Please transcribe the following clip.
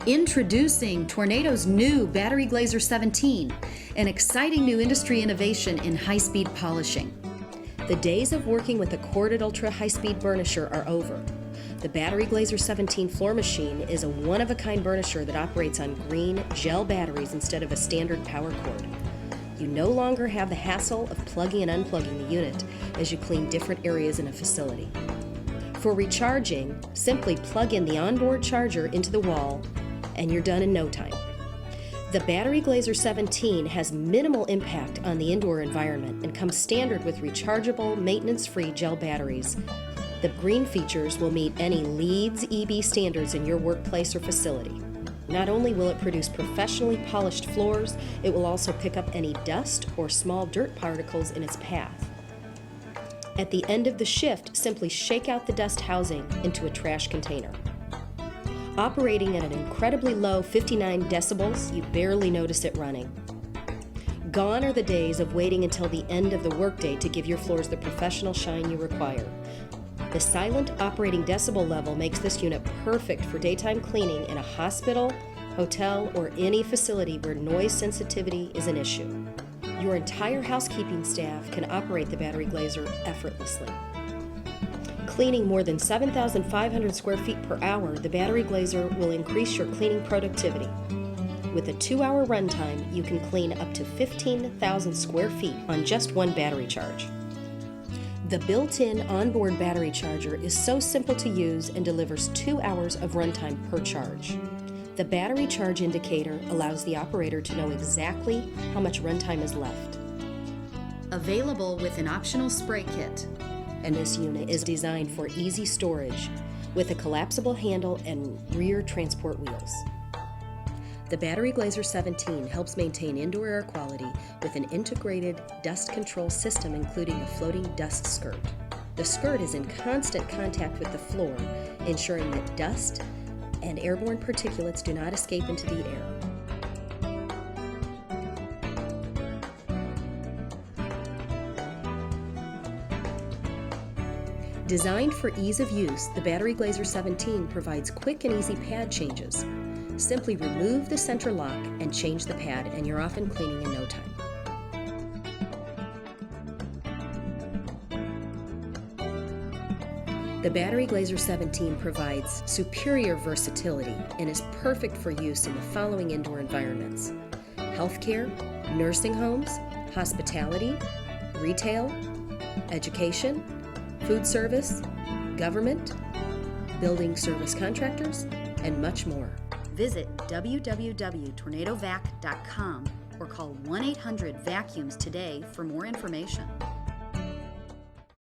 Introducing Tornado's new Battery Glazer 17, an exciting new industry innovation in high-speed polishing. The days of working with a corded ultra-high-speed burnisher are over. The Battery Glazer 17 floor machine is a one-of-a-kind burnisher that operates on green gel batteries instead of a standard power cord. You no longer have the hassle of plugging and unplugging the unit as you clean different areas in a facility. For recharging, simply plug in the onboard charger into the wall and you're done in no time. The Battery Glazer 17 has minimal impact on the indoor environment and comes standard with rechargeable, maintenance-free gel batteries. The green features will meet any LEEDs EB standards in your workplace or facility. Not only will it produce professionally polished floors, it will also pick up any dust or small dirt particles in its path. At the end of the shift, simply shake out the dust housing into a trash container. Operating at an incredibly low 59 decibels, you barely notice it running. Gone are the days of waiting until the end of the workday to give your floors the professional shine you require. The silent operating decibel level makes this unit perfect for daytime cleaning in a hospital, hotel, or any facility where noise sensitivity is an issue. Your entire housekeeping staff can operate the Battery Glazer effortlessly. Cleaning more than 7,500 square feet per hour, the Battery Glazer will increase your cleaning productivity. With a 2-hour runtime, you can clean up to 15,000 square feet on just one battery charge. The built-in onboard battery charger is so simple to use and delivers 2 hours of runtime per charge. The battery charge indicator allows the operator to know exactly how much runtime is left. Available with an optional spray kit. And this unit is designed for easy storage with a collapsible handle and rear transport wheels. The Battery Glazer 17 helps maintain indoor air quality with an integrated dust control system including a floating dust skirt. The skirt is in constant contact with the floor, ensuring that dust and airborne particulates do not escape into the air. Designed for ease of use, the Battery Glazer 17 provides quick and easy pad changes. Simply remove the center lock and change the pad, and you're off and cleaning in no time. The Battery Glazer 17 provides superior versatility and is perfect for use in the following indoor environments: healthcare, nursing homes, hospitality, retail, education, food service, government, building service contractors, and much more. Visit www.tornadovac.com or call 1-800-VACUUMS today for more information.